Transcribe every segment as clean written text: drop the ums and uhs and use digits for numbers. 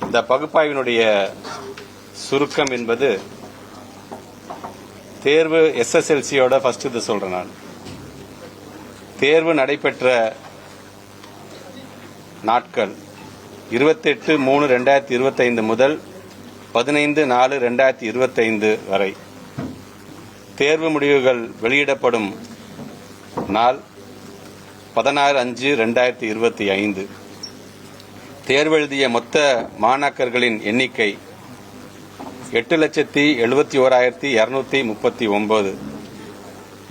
இந்த பகுப்பாய்வினுடைய சுருக்கம் என்பது தேர்வு எஸ்எஸ்எல்சியோட ஃபர்ஸ்ட் இது சொல்றேன். நான் தேர்வு நடைபெற்ற நாட்கள் 28/3/2025 முதல் 15/4/2025 வரை. தேர்வு முடிவுகள் வெளியிடப்படும் நாள் 16/5/2025. தேர்வு எழுதிய மொத்த மாணாக்கர்களின் எண்ணிக்கை 8,71,239.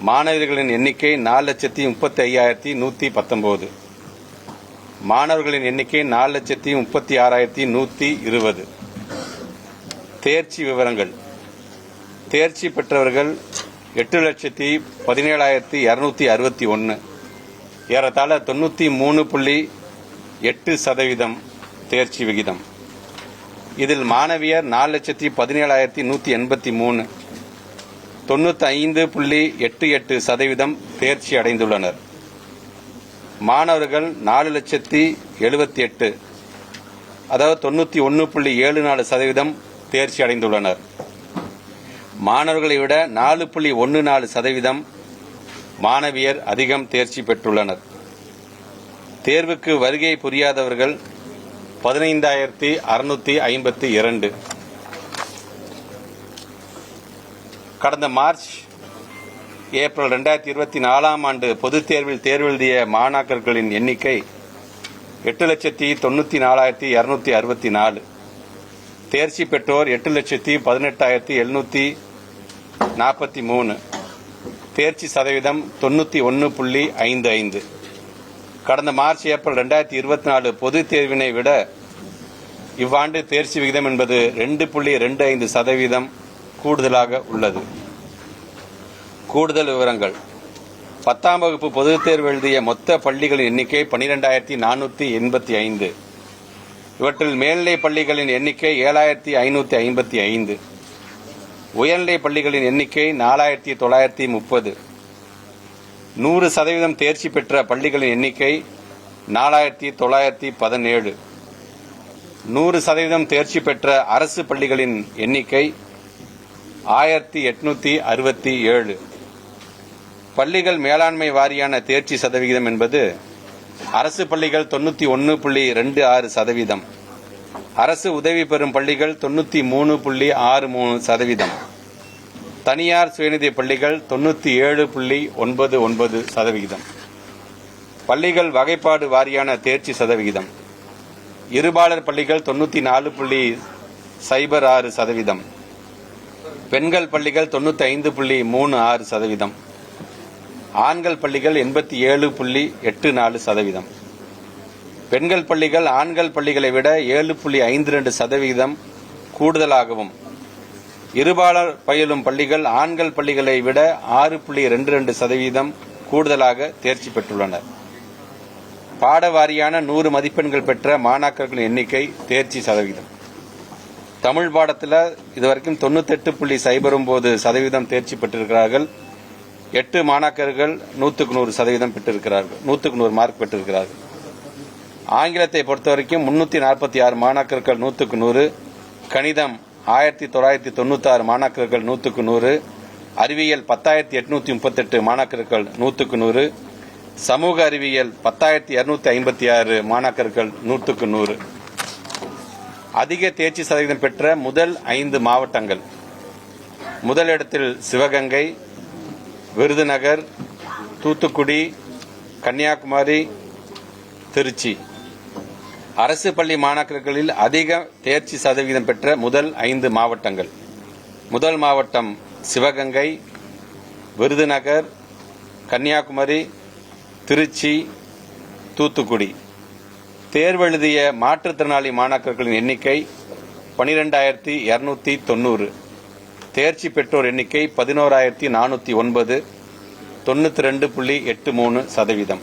மாணவர்களின் எண்ணிக்கை 4,35,119. மாணவர்களின் எண்ணிக்கை 4,36,120. தேர்ச்சி விவரங்கள். தேர்ச்சி பெற்றவர்கள் 8,17,261. ஏறத்தாழ 93.8% தேர்ச்சி விகிதம். இதில் மாணவியர் 4,17,183. 95.88% தேர்ச்சி அடைந்துள்ளனர். மாணவர்கள் 4,78,000, அதாவது 91.74% தேர்ச்சி அடைந்துள்ளனர். மாணவர்களை விட 4.14% மாணவியர் அதிகம் தேர்ச்சி பெற்றுள்ளனர். தேர்வுக்கு வருகை புரியாதவர்கள் 15,652. கடந்த மார்ச் ஏப்ரல் 2024 ஆண்டு பொதுத் தேர்வில் தேர்வு எழுதிய மாணாக்கர்களின் எண்ணிக்கை 8,94,264. தேர்ச்சி பெற்றோர் 8,18,743. தேர்ச்சி சதவீதம் 91.55. கடந்த மார்ச் ஏப்ரல் 2024 பொதுத் தேர்வினை விட இவ்வாண்டு தேர்ச்சி விகிதம் என்பது 2.25% கூடுதலாக உள்ளது. கூடுதல் விவரங்கள். 10ஆம் வகுப்பு பொதுத் தேர்வு எழுதிய மொத்த பள்ளிகளின் எண்ணிக்கை 12,485. இவற்றில் மேல்நிலைப் பள்ளிகளின் எண்ணிக்கை 7,555. உயர்நிலைப் பள்ளிகளின் எண்ணிக்கை 4,930. 100% தேர்ச்சி பெற்ற பள்ளிகளின் எண்ணிக்கை 4,917. 100% தேர்ச்சி பெற்ற அரசு பள்ளிகளின் எண்ணிக்கை 1,867. பள்ளிகள் மேலாண்மை வாரியான தேர்ச்சி சதவிகிதம் என்பது அரசு பள்ளிகள் 91.26%, அரசு உதவி பெறும் பள்ளிகள் 93.63%, தனியார் சுயநிதி பள்ளிகள் 97.99%. பள்ளிகள் வகைப்பாடு வாரியான தேர்ச்சி சதவிகிதம். இருபாலர் பள்ளிகள் 94.06%, பெண்கள் பள்ளிகள் 95.36%, ஆண்கள் பள்ளிகள் 87.84%. பெண்கள் பள்ளிகள் ஆண்கள் பள்ளிகளை விட 7.52% கூடுதலாகவும், இருபாலர் பயிலும் பள்ளிகள் ஆண்கள் பள்ளிகளை விட 6.22% கூடுதலாக தேர்ச்சி பெற்றுள்ளனர். பாடவாரியான 100 மதிப்பெண்கள் பெற்ற மாணாக்கர்களின் எண்ணிக்கை தேர்ச்சி சதவீதம். தமிழ் பாடத்தில் இதுவரைக்கும் 98.09% தேர்ச்சி பெற்றிருக்கிறார்கள். 8 மாணாக்கர்கள் 100% பெற்றிருக்கிறார்கள், 100 மார்க் பெற்றிருக்கிறார்கள். ஆங்கிலத்தை பொறுத்தவரைக்கும் 346 மாணாக்கர்கள் 100. கணிதம் 1996 மாணாக்கர்கள் 100. அறிவியல் 10,838 மாணாக்கர்கள் 100. சமூக அறிவியல் 10,256 மாணாக்கர்கள் 100. அதிக தேர்ச்சி சதவீதம் பெற்ற முதல் 5 மாவட்டங்கள். முதலிடத்தில் சிவகங்கை, விருதுநகர், தூத்துக்குடி, கன்னியாகுமரி, திருச்சி. அரசு பள்ளி மாணாக்கர்களில் அதிக தேர்ச்சி சதவீதம் பெற்ற முதல் 5 மாவட்டங்கள். முதல் மாவட்டம் சிவகங்கை, விருதுநகர், கன்னியாகுமரி, திருச்சி, தூத்துக்குடி. தேர்வு எழுதிய மாற்றுத்திறனாளி மாணாக்கர்களின் எண்ணிக்கை 12,290. தேர்ச்சி பெற்றோர் எண்ணிக்கை 11,409, 92.83%.